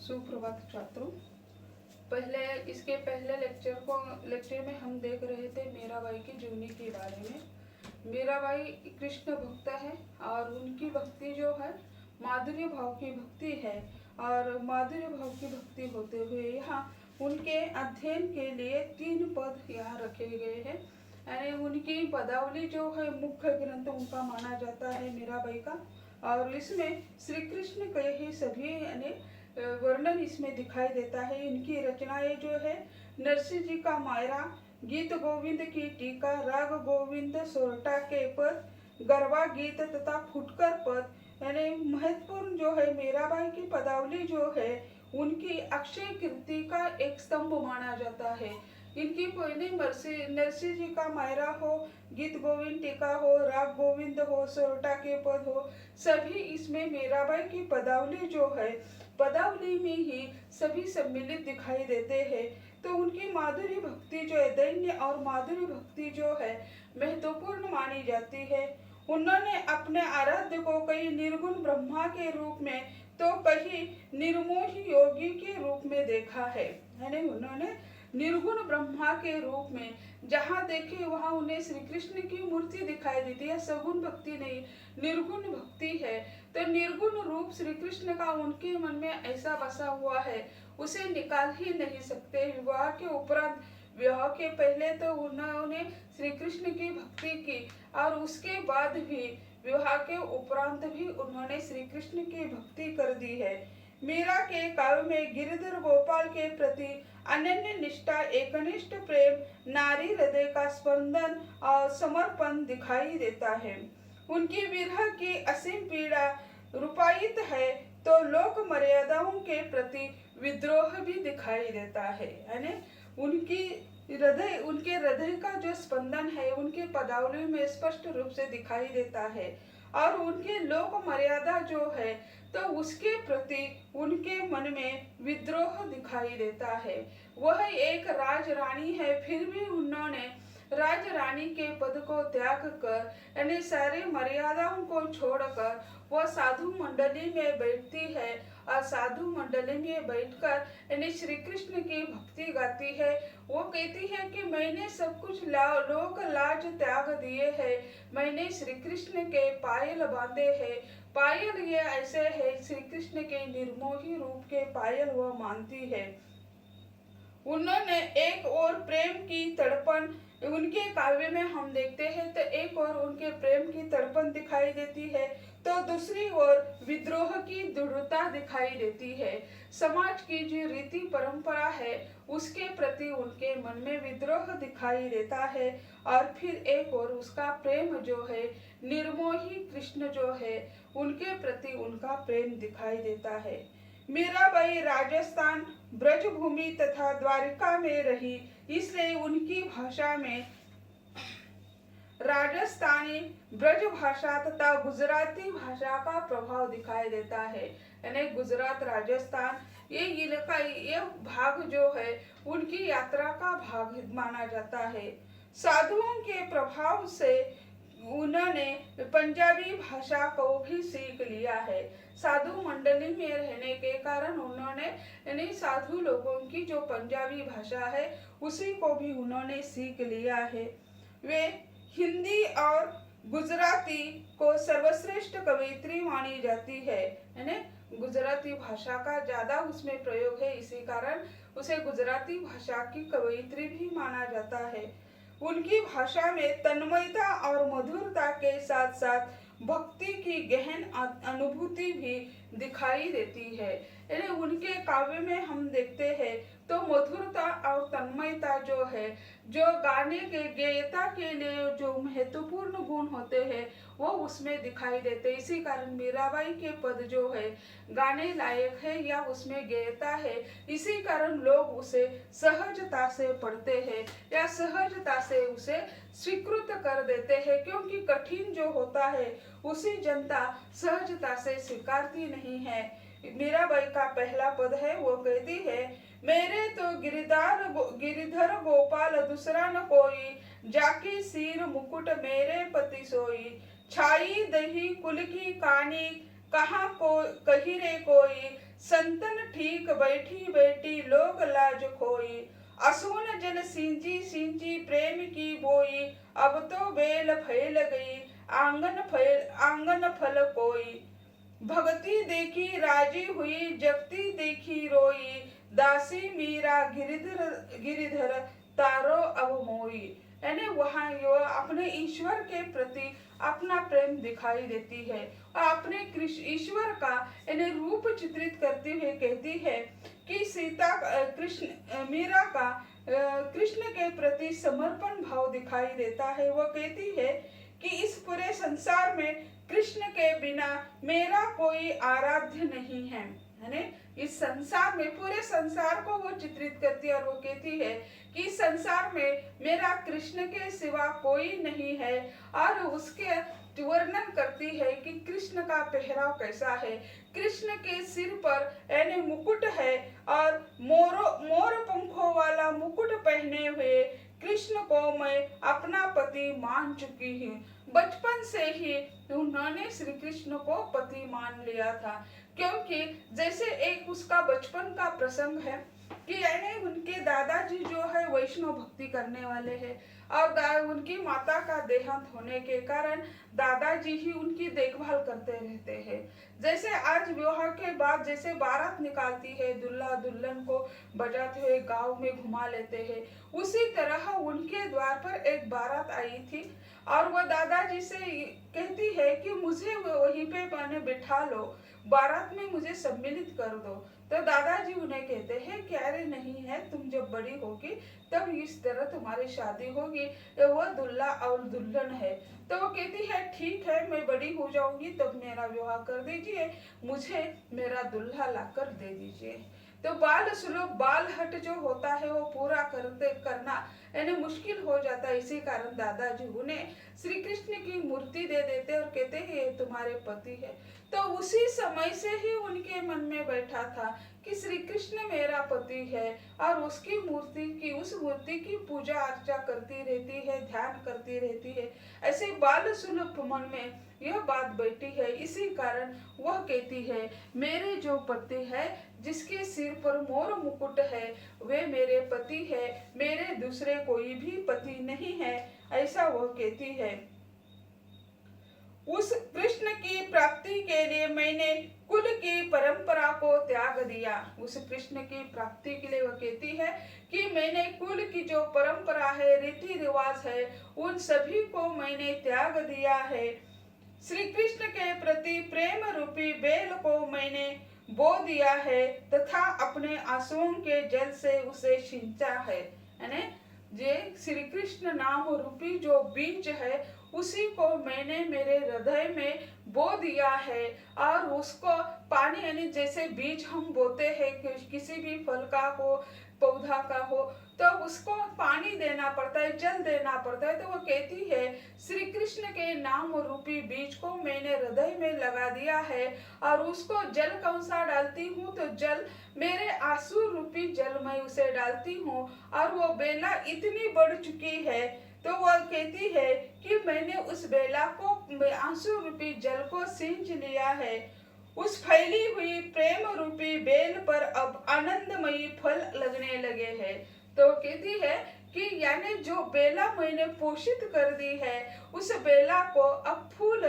सुप्रभात छात्रों। इसके पहले लेक्चर में हम देख रहे थे मीराबाई की जीवनी के बारे में। मीराबाई कृष्ण भक्त है और उनकी भक्ति जो है माधुर्य भाव की भक्ति है। और माधुर्य भाव की भक्ति होते हुए यहाँ उनके अध्ययन के लिए 3 पद यहाँ रखे गए हैं। यानी उनकी पदावली जो है मुख्य ग्रंथ उनका माना जाता है मीराबाई का। और इसमें श्री कृष्ण के ही सभी यानी वर्णन इसमें दिखाई देता है। इनकी रचनाएं जो है नरसिंह जी का मायरा, गीत गोविंद की टीका, राग गोविंद सोरठा के पद, गरबा गीत तथा फुटकर पद, यानी महत्वपूर्ण जो है मीराबाई की पदावली जो है उनकी अक्षय कीर्ति का एक स्तंभ माना जाता है। इनकी पहले नरसिंह जी का मायरा हो, गीत गोविंद टीका हो, राग गोविंद हो, सोरठा के पद हो, सभी इसमें मीराबाई की पदावली जो है पदावली में ही सभी सम्मिलित दिखाई देते हैं। तो उनकी माधुरी भक्ति जो है दैन्य और माधुरी भक्ति जो है महत्वपूर्ण मानी जाती है। उन्होंने अपने आराध्य को कई निर्गुण ब्रह्मा के रूप में तो कहीं निर्मोही योगी के रूप में देखा है। यानी उन्होंने निर्गुण ब्रह्मा के रूप में जहाँ देखे वहाँ उन्हें श्री कृष्ण की मूर्ति दिखाई देती है। सगुण भक्ति नहीं, निर्गुण भक्ति है। तो निर्गुण रूप श्री कृष्ण का उनके मन में ऐसा बसा हुआ है, उसे निकाल ही नहीं सकते। विवाह के उपरांत, विवाह के पहले तो उन्होंने श्री कृष्ण की भक्ति की और उसके बाद भी विवाह के उपरांत भी उन्होंने श्री कृष्ण की भक्ति कर दी है। मीरा के काव्य में गिरिधर गोपाल के प्रति अनन्य निष्ठा, एकनिष्ठ प्रेम, नारी हृदय का स्पंदन और समर्पण दिखाई देता है। उनकी विरह की असीम पीड़ा रूपायित है तो लोक मर्यादाओं के प्रति विद्रोह भी दिखाई देता है। यानी उनके हृदय का जो स्पंदन है उनके पदावली में स्पष्ट रूप से दिखाई देता है। और उनके लोक मर्यादा जो है तो उसके प्रति उनके मन में विद्रोह दिखाई देता है। वह एक राजरानी है, फिर भी उन्होंने राजरानी के पद को त्याग कर यानी सारी मर्यादाओं को छोड़कर वह साधु मंडली में बैठती है और साधु मंडली में बैठकर यानी श्री कृष्ण की भक्ति गाती है। वो कहती है कि मैंने सब कुछ लोक लाज त्याग दिए हैं, मैंने श्री कृष्ण के पायल बांधे हैं। पायल ये ऐसे है श्री कृष्ण के निर्मोही रूप के पायल वह मानती है। उन्होंने एक और प्रेम की तड़पन उनके काव्य में हम देखते हैं तो एक और उनके प्रेम की तड़पन दिखाई देती है तो दूसरी ओर विद्रोह की दृढ़ता दिखाई देती है। समाज की जो रीति परंपरा है उसके प्रति उनके मन में विद्रोह दिखाई देता है। और फिर एक और उसका प्रेम जो है निर्मोही कृष्ण जो है उनके प्रति उनका प्रेम दिखाई देता है। मीराबाई राजस्थान, ब्रजभूमि तथा द्वारिका में रही, इसलिए उनकी भाषा में राजस्थानी, ब्रज भाषा तथा गुजराती भाषा का प्रभाव दिखाई देता है। यानी गुजरात, राजस्थान ये भाग जो है उनकी यात्रा का भाग माना जाता है। साधुओं के प्रभाव से उन्होंने पंजाबी भाषा को भी सीख लिया है। साधु मंडली में रहने के कारण उन्होंने यानी साधु लोगों की जो पंजाबी भाषा है उसी को भी उन्होंने सीख लिया है। वे हिंदी और गुजराती को सर्वश्रेष्ठ कवयित्री मानी जाती है। यानी गुजराती भाषा का ज्यादा उसमें प्रयोग है, इसी कारण उसे गुजराती भाषा की कवयित्री भी माना जाता है। उनकी भाषा में तन्मयता और मधुरता के साथ साथ भक्ति की गहन अनुभूति भी दिखाई देती है। यानी उनके काव्य में हम देखते हैं तो मधुरता और तन्मयता जो है, जो गाने के गेयता के लिए जो महत्वपूर्ण गुण होते हैं वो उसमें दिखाई देते। इसी कारण मीराबाई के पद जो है गाने लायक है या उसमें गेयता है, इसी कारण लोग उसे सहजता से पढ़ते हैं या सहजता से उसे स्वीकृत कर देते हैं। क्योंकि कठिन जो होता है उसी जनता सहजता से स्वीकारती नहीं है। मीराबाई का पहला पद है, वो कहती है, मेरे तो गिरिधर गोपाल दूसरा न कोई, जाकी सिर मुकुट मेरे पति सोई, छाई दही कुल की कानी, कहाँ को कही रे कोई, संतन ठीक बैठी बैठी लोग लाज खोई, असुन जल सींची सींची प्रेम की बोई, अब तो बेल फैल गई आंगन फल कोई, भगती देखी राजी हुई जगती देखी रोई, दासी मीरा गिरिधर तारो अब मोई। यानी वहाँ यो अपने ईश्वर के प्रति अपना प्रेम दिखाई देती है और अपने ईश्वर का यानी रूप चित्रित करती हुए कहती है कि मीरा का कृष्ण के प्रति समर्पण भाव दिखाई देता है। वो कहती है कि इस पूरे संसार में कृष्ण के बिना मेरा कोई आराध्य नहीं है। इस संसार में पूरे संसार को वो चित्रित करती है और वो कहती है कि इस संसार में मेरा कृष्ण के सिवा कोई नहीं है, और उसके वर्णन करती है कि कृष्ण का पहराव कैसा है। कृष्ण के सिर पर यानी मुकुट है और मोर पंखों वाला मुकुट पहने हुए कृष्ण को मैं अपना पति मान चुकी हूँ। बचपन से ही उन्होंने श्री कृष्ण को पति मान लिया था, क्योंकि जैसे एक उसका बचपन का प्रसंग है कि यानी उनके दादाजी जो है वैष्णव भक्ति करने वाले हैं और उनकी माता का देहांत होने के कारण दादाजी ही उनकी देखभाल करते रहते हैं। जैसे आज विवाह के बाद जैसे बारात निकालती है, दुल्हा दुल्हन को बजाते हुए गांव में घुमा लेते हैं, उसी तरह उनके द्वार पर एक बारात आई थी और वह दादाजी से कहती है कि मुझे वहीं पे मैंने बिठा लो, बारात में मुझे सम्मिलित कर दो। तो दादाजी उन्हें कहते हैं कि अरे नहीं है, तुम जब बड़ी होगी तब इस तरह तुम्हारी शादी होगी, वह दुल्हा और दुल्हन है। तो वो कहती है ठीक है, मैं बड़ी हो जाऊंगी तब मेरा विवाह कर दीजिए, मुझे मेरा दुल्हा लाकर दे दीजिए। तो बाल सुलभ बाल हट जो होता है वो पूरा करना यानी मुश्किल हो जाता है। इसी कारण दादाजी उन्हें श्री कृष्ण की मूर्ति दे देते और कहते हैं ये तुम्हारे पति है। तो उसी समय से ही उनके मन में बैठा था कि श्री कृष्ण मेरा पति है और उसकी उस मूर्ति की पूजा अर्चा करती रहती है, ध्यान करती रहती है। ऐसे बाल सुलभ मन में यह बात बैठी है। इसी कारण वह कहती है मेरे जो पति है जिसके सिर पर मोर मुकुट है वे मेरे पति है, मेरे दूसरे कोई भी पति नहीं है, ऐसा वह कहती है। उस कृष्ण की प्राप्ति के लिए मैंने कुल की परंपरा को त्याग दिया। उस कृष्ण की प्राप्ति के लिए वह कहती है कि मैंने कुल की जो परंपरा है, रीति रिवाज है, उन सभी को मैंने त्याग दिया है। श्री कृष्ण के प्रति प्रेम रूपी बेल को मैंने बो दिया है तथा अपने आंसुओं के जल से उसे सिंचा है। यानी जे श्री कृष्ण नाम रूपी जो बीज है उसी को मैंने मेरे हृदय में बो दिया है और उसको पानी यानी जैसे बीज हम बोते हैं किसी भी फल का हो, पौधा का हो, तो उसको पानी देना पड़ता है, जल देना पड़ता है। तो वो कहती है श्री कृष्ण के नाम रूपी बीज को मैंने हृदय में लगा दिया है और उसको जल कौन सा डालती हूँ, तो जल मेरे आंसू रूपी जल में उसे डालती हूँ और वो बेला इतनी बढ़ चुकी है। तो वह कहती है कि मैंने उस बेला को आंसू रूपी जल को सींच लिया है। उस फैली हुई प्रेम रूपी बेल पर अब आनंदमयी फल लगने लगे हैं। तो कहती है कि यानी जो बेला मैंने पोषित कर दी है उस बेला को अब फल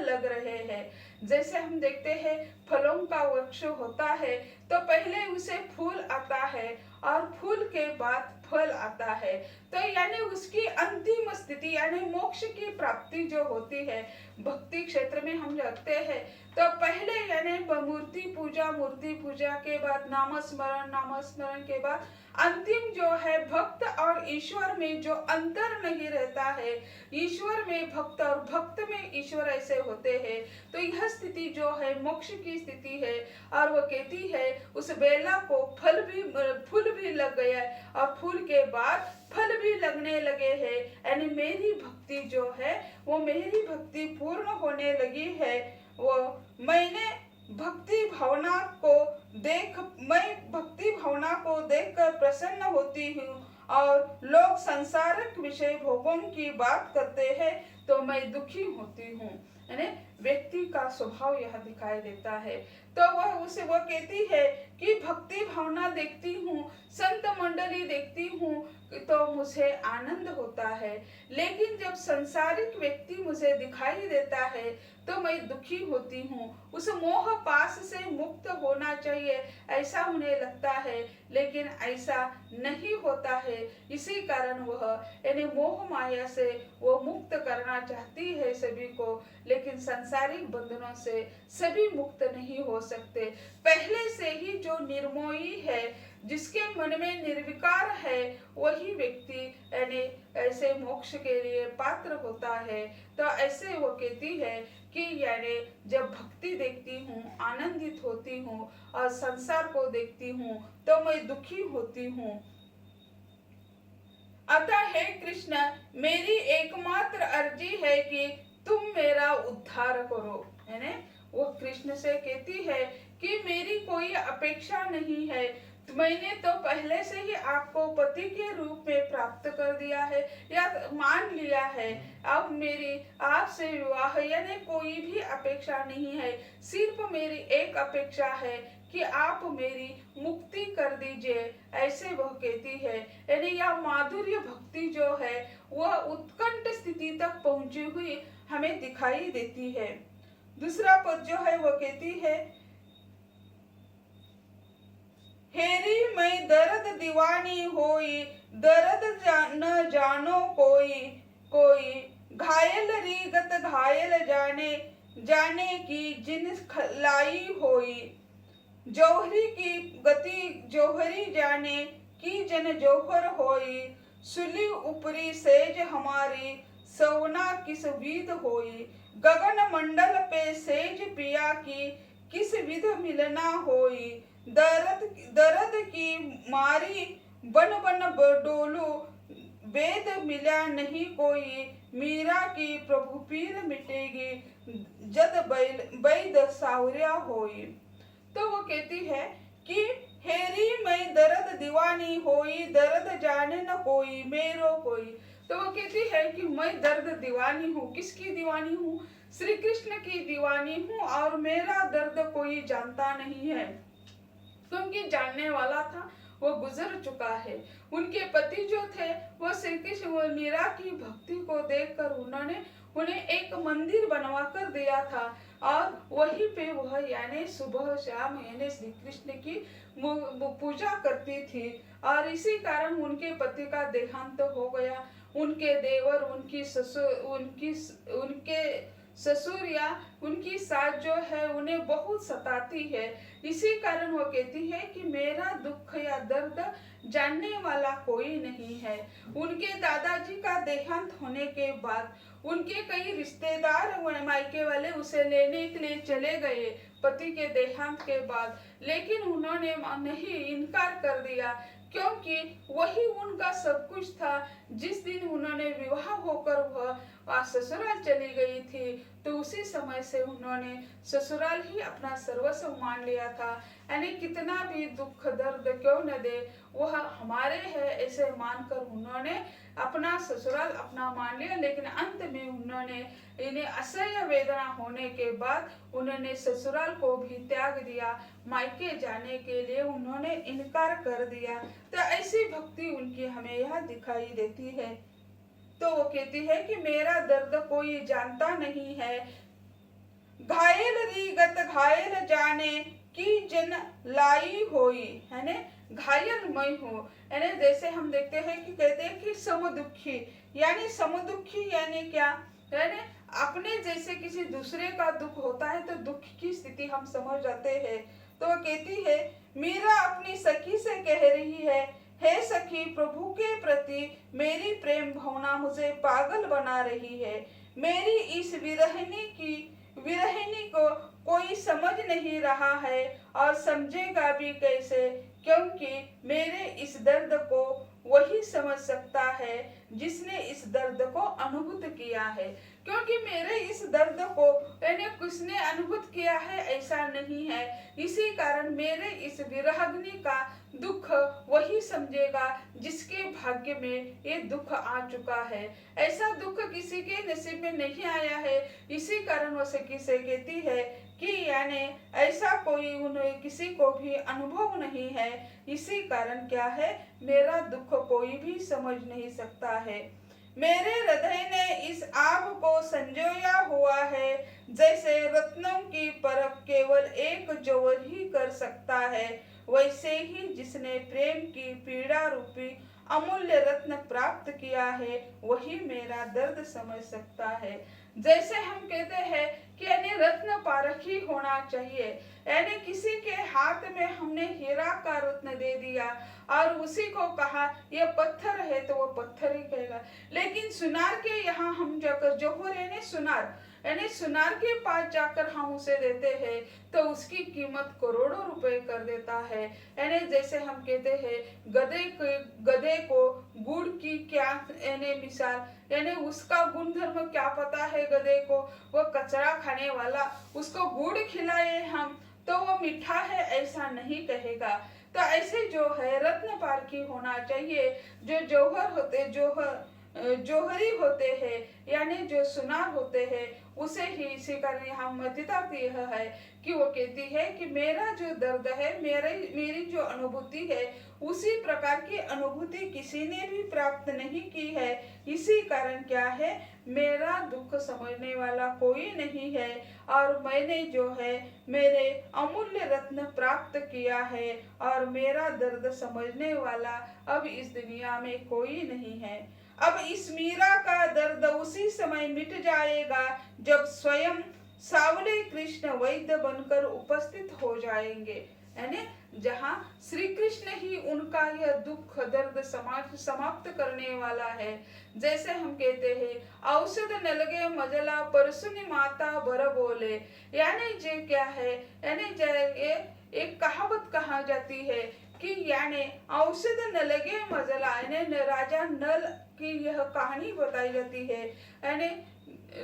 लग रहे हैं। जैसे हम देखते हैं फलों का वृक्ष होता है तो पहले उसे फूल आता है और फूल के बाद फल आता है। तो यानी उसकी अंतिम स्थिति यानी मोक्ष की प्राप्ति जो होती है भक्ति क्षेत्र में हम रखते हैं, तो पहले यानी मूर्ति पूजा के बाद नामस्मरण के बाद अंतिम जो है भक्त और ईश्वर में जो अंतर नहीं रहता है, ईश्वर में भक्त और भक्त में ईश्वर ऐसे होते हैं। तो यह स्थिति जो है मोक्ष की स्थिति है। और वो कहती है उस बेला को फूल भी लग गया और फूल के बाद फल भी लगने लगे हैं। यानी मेरी भक्ति जो है वो मेरी भक्ति पूर्ण होने लगी है। वो मैं भक्ति भावना को देखकर प्रसन्न होती हूँ और लोग संसारिक विषय भोगों की बात करते हैं तो मैं दुखी होती हूँ। यानी व्यक्ति का स्वभाव यह दिखाई देता है। तो वह कहती है कि भक्ति भावना देखती हूँ, संत मंडली देखती हूँ तो मुझे आनंद होता है, लेकिन जब संसारिक व्यक्ति मुझे दिखाई देता है तो मैं दुखी होती हूँ। उस मोह पास से मुक्त होना चाहिए ऐसा उन्हें लगता है, लेकिन ऐसा नहीं होता है। इसी कारण वह यानी मोह माया से वो मुक्त करना चाहती है सभी को, लेकिन सांसारिक बंधनों से सभी मुक्त नहीं हो सकते। पहले से ही जो निर्मोही है, जिसके मन में निर्विकार है, वही व्यक्ति यानी ऐसे मोक्ष के लिए पात्र होता है। तो ऐसे वो कहती है कि यानी जब भक्ति देखती हूँ आनंदित होती हूँ और संसार को देखती हूँ तो मैं दुखी होती हूँ। अतः हे कृष्ण, मेरी एकमात्र अर्जी है कि तुम मेरा उद्धार करो। यानी वो कृष्ण से कहती है कि मेरी कोई अपेक्षा नहीं है, मैंने तो पहले से ही आपको पति के रूप में प्राप्त कर दिया है या मान लिया है। अब मेरी आपसे विवाह यानी कोई भी अपेक्षा नहीं है, सिर्फ मेरी एक अपेक्षा है कि आप मेरी मुक्ति कर दीजिए, ऐसे वह कहती है। यानी यह माधुर्य भक्ति जो है वह उत्कंठ स्थिति तक पहुंची हुई हमें दिखाई देती है। दूसरा पद जो है वो कहती है, हेरी मैं दर्द दीवानी होई, दर्द न जानो कोई कोई, घायल रीगत घायल जाने जाने की जिन लाई होई, जौहरी की गति जौहरी जाने की जन जौहर होई, सुली ऊपरी सेज हमारी सवना किस विध होई, गगन मंडल पे सेज पिया की किस विध मिलना होई, दर्द की मारी बन बन डोलू, वेद मिला नहीं कोई, मीरा की प्रभु पीर मिटेगी जद बैद सावरिया होई। तो वो कहती है कि हेरी मैं दर्द दीवानी होई, दर्द जाने न कोई मेरो कोई। तो वो कहती है कि मैं दर्द दीवानी हूँ। किसकी दीवानी हूँ? श्री कृष्ण की दीवानी हूँ, और मेरा दर्द कोई जानता नहीं है, क्योंकि जानने वाला था वो गुजर चुका है। उनके पति जो थे वो श्री कृष्ण मीरा की भक्ति को देखकर उन्होंने उन्हें एक मंदिर बनवा कर दिया था, और वहीं पे वह यानी सुबह शाम यानी श्री कृष्ण की पूजा करती थी। और इसी कारण उनके पति का देहांत हो गया। उनके देवर, उनके ससुर या उनकी सास जो है उन्हें बहुत सताती है। इसी कारण वो कहती है कि मेरा दुख या दर्द जानने वाला कोई नहीं है। उनके दादाजी का देहांत होने के बाद उनके कई रिश्तेदार मायके वाले उसे लेने के लिए चले गए पति के देहांत के बाद, लेकिन उन्होंने नहीं इनकार कर दिया, क्योंकि वही उनका सब कुछ था। जिस दिन उन्होंने विवाह होकर वह ससुराल चली गई थी, तो उसी समय से उन्होंने ससुराल ही अपना सर्वस्व मान लिया था। यानी कितना भी दुख दर्द क्यों न दे, वह हमारे है ऐसे मानकर उन्होंने अपना ससुराल अपना मान लिया। लेकिन अंत में उन्होंने इन्हें असह्य वेदना होने के बाद उन्होंने ससुराल को भी त्याग दिया, मायके जाने के लिए उन्होंने इनकार कर दिया। तो ऐसी भक्ति उनकी हमें यह दिखाई देती है। तो वो कहती है कि मेरा दर्द कोई जानता नहीं है, घायल रीगत घायल जाने की जन लाई होई, है ना, घायल मैं हूँ। यानी जैसे हम देखते हैं कि कहते हैं कि समुदुखी, यानी समुदुखी यानी क्या, यानी अपने जैसे किसी दूसरे का दुख होता है तो दुख की स्थिति हम समझ जाते हैं। तो वो कहती है, मीरा अपनी सखी से कह रही है, हे सखी, प्रभु के प्रति मेरी प्रेम भावना मुझे पागल बना रही है। मेरी इस विरहिणी को कोई समझ नहीं रहा है और समझेगा भी कैसे, क्योंकि मेरे इस दर्द को वही समझ सकता है जिसने इस दर्द को अनुभूत किया है। क्योंकि मेरे इस दर्द को यानी किसने अनुभूत किया है ऐसा नहीं है। इसी कारण मेरे इस विरहाग्नि का दुख वही समझेगा जिसके भाग्य में ये दुख आ चुका है। ऐसा दुख किसी के नसीब में नहीं आया है। इसी कारण वो सखी से कहती है कि यानी ऐसा कोई उन्हें किसी को भी अनुभव नहीं है। इसी कारण क्या है, मेरा दुख कोई भी समझ नहीं सकता है। मेरे हृदय ने इस आग को संजोया हुआ है, जैसे रत्नों की परख केवल एक जौहर ही कर सकता है, वैसे ही जिसने प्रेम की पीड़ा रूपी अमूल्य रत्न प्राप्त किया है वही मेरा दर्द समझ सकता है। जैसे हम कहते हैं कि यानी रत्न पारखी होना चाहिए, यानी किसी के हाथ में हमने हीरा का रत्न दे दिया और उसी को कहा ये पत्थर है तो वो पत्थर ही कहेगा। लेकिन सुनार के यहाँ हम जाकर जौहर यानी सुनार के पास जाकर हम उसे देते हैं तो उसकी कीमत करोड़ों रुपए कर देता है। यानी जैसे हम कहते हैं गधे को गुड़ की क्या यानी मिसाल, यानी उसका गुण धर्म क्या पता है गधे को, वो कचरा खाने वाला, उसको गुड़ खिलाए हम तो वो मीठा है ऐसा नहीं कहेगा। तो ऐसे जो है रत्न पारखी होना चाहिए। जो जौहरी होते हैं यानी जो सुनार होते हैं उसे ही। इसी कारण यहाँ मध्यता यह है कि वो कहती है कि मेरा जो दर्द है, मेरी जो अनुभूति है, उसी प्रकार की अनुभूति किसी ने भी प्राप्त नहीं की है। इसी कारण क्या है, मेरा दुख समझने वाला कोई नहीं है और मैंने जो है मेरे अमूल्य रत्न प्राप्त किया है और मेरा दर्द समझने वाला अब इस दुनिया में कोई नहीं है। अब इस मीरा का दर्द उसी समय मिट जाएगा जब स्वयं सावले कृष्ण वैद्य बनकर उपस्थित हो जाएंगे। यानी जहाँ श्री कृष्ण ही उनका यह दुख दर्द समाप्त करने वाला है। जैसे हम कहते हैं औषध न लगे मजला परसुनी माता बर बोले, यानी जे क्या है, यानी एक कहावत कहा जाती है कि यानी औषध न लगे मजला, यानी राजा नल की यह कहानी बताई जाती है। यानी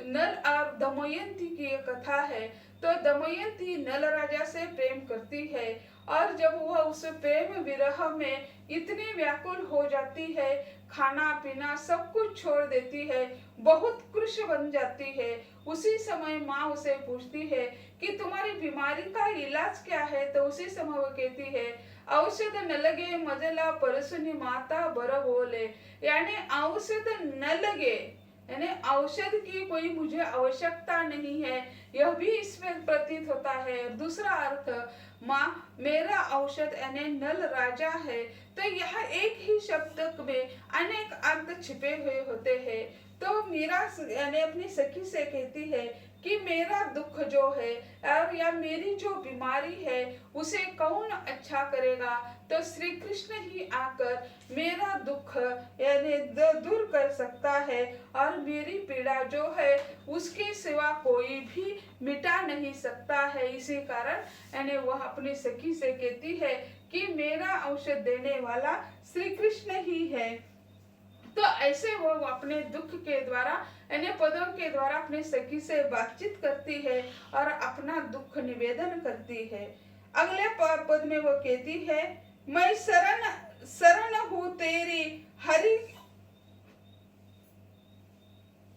नल और दमयंती की यह कथा है। तो दमयंती नल राजा से प्रेम करती है और जब वह उस प्रेम विरह में इतनी व्याकुल हो जाती है, खाना पीना सब कुछ छोड़ देती है, बहुत कृश बन जाती है। उसी समय माँ उसे पूछती है कि तुम्हारी बीमारी का इलाज क्या है, तो उसी समय वो कहती है औषध न लगे मजला परसुनी माता बर बोले, यानी औषध न लगे, यानी औषध की कोई मुझे आवश्यकता नहीं है, यह भी इसमें प्रतीत होता है। दूसरा अर्थ, माँ मेरा औषध यानी नल राजा है। तो यह एक ही शब्द में अनेक अर्थ छिपे हुए होते हैं। तो मीरा यानी अपनी सखी से कहती है कि मेरा दुख जो है और या मेरी जो बीमारी है उसे कौन अच्छा करेगा, तो श्री कृष्ण ही आकर मेरा दुख यानी दूर कर सकता है और मेरी पीड़ा जो है उसके सिवा कोई भी मिटा नहीं सकता है। इसी कारण यानी वह अपनी सखी से कहती है कि मेरा औषध देने वाला श्री कृष्ण ही है। तो ऐसे वो अपने दुख के द्वारा यानी पदों के द्वारा अपने सखी से बातचीत करती है और अपना दुख निवेदन करती है। अगले पद में वो कहती है मैं शरण हूँ तेरी हरि,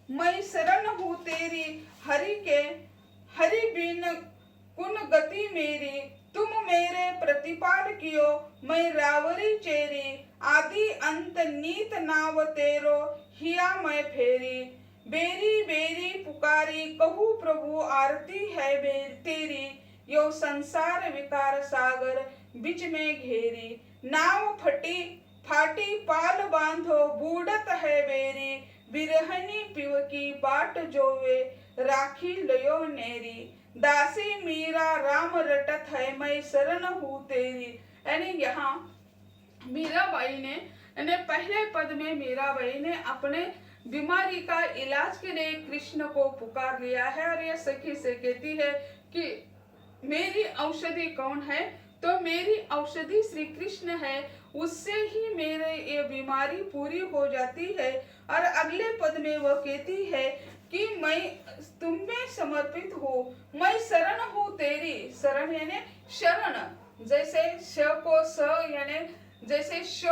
मैं शरण हूँ तेरी हरि के, हरि बिन कुन गति मेरी, तुम मेरे प्रतिपाल कियो मैं रावरी चेरी, आदि अंत नीत नाव तेरो हिया मैं फेरी, बेरी बेरी पुकारी कहू प्रभु आरती है तेरी, यो संसार विकार सागर बीच में घेरी, नाव फाटी पाल बांधो बूढ़त है बेरी, बिरहनी पिव की बाट जोवे राखी लयो नेरी, दासी मीरा राम रटत है मैं शरण हूँ तेरी। यानी यहाँ मीराबाई ने यानी पहले पद में मीराबाई ने अपने बीमारी का इलाज के लिए कृष्ण को पुकार लिया है और यह सखी से कहती है कि मेरी औषधि कौन है, तो मेरी औषधि श्री कृष्ण है, उससे ही मेरे ये बीमारी पूरी हो जाती है। और अगले पद में वह कहती है कि मैं तुम में समर्पित हूँ, मैं शरण हूँ तेरी। शरण यानी शरण, जैसे श को स यानी जैसे श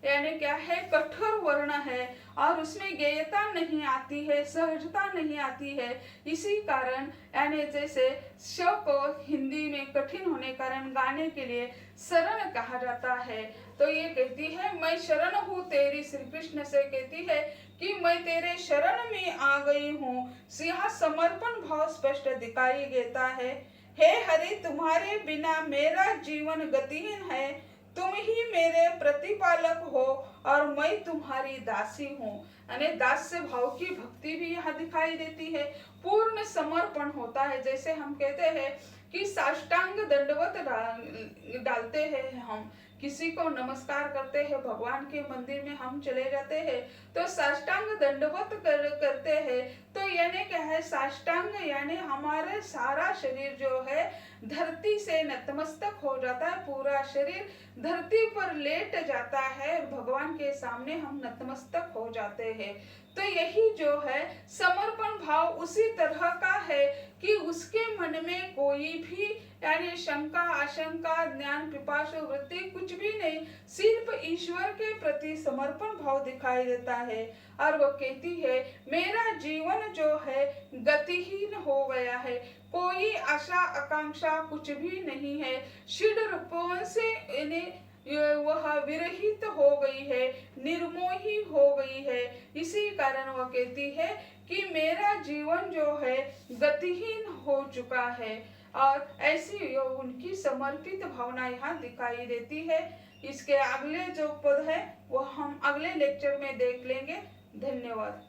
यानी क्या है, कठोर वर्ण है और उसमें गेयता नहीं आती है, सहजता नहीं आती है। इसी कारण यानी जैसे श को हिंदी में कठिन होने कारण गाने के लिए शरण कहा जाता है। तो ये कहती है मैं शरण हूँ तेरी, श्री कृष्ण से कहती है कि मैं तेरे शरण में आ गई हूँ। यहाँ समर्पण भाव स्पष्ट दिखाई देता है। हे हरि तुम्हारे बिना मेरा जीवन गतिहीन है, तुम ही मेरे प्रतिपालक हो और मैं तुम्हारी दासी हूँ। यानी दास्य भाव की भक्ति भी यहाँ दिखाई देती है। पूर्ण समर्पण होता है, जैसे हम कहते हैं कि साष्टांग दंडवत डालते हैं, हम किसी को नमस्कार करते हैं, भगवान के मंदिर में हम चले जाते हैं तो साष्टांग दंडवत करते हैं। तो यानी क्या है, साष्टांग यानी हमारे सारा शरीर जो है धरती से नतमस्तक हो जाता है, पूरा शरीर धरती पर लेट जाता है, भगवान के सामने हम नतमस्तक हो जाते हैं। तो यही जो है समर्पण भाव उसी तरह का है कि उसके मन में कोई भी यानी शंका आशंका ज्ञान पिपासु वृत्ति कुछ भी नहीं, सिर्फ ईश्वर के प्रति समर्पण भाव दिखाई देता है। और वो कहती है मेरा जीवन जो है गतिहीन हो गया है, कोई आशा आकांक्षा कुछ भी नहीं है, षड रूपों से वह विरहित हो गई है, निर्मोही हो गई है। इसी कारण वह कहती है कि मेरा जीवन जो है गतिहीन हो चुका है। और ऐसी उनकी समर्पित भावना यहाँ दिखाई देती है। इसके अगले जो पद है वो हम अगले लेक्चर में देख लेंगे। धन्यवाद।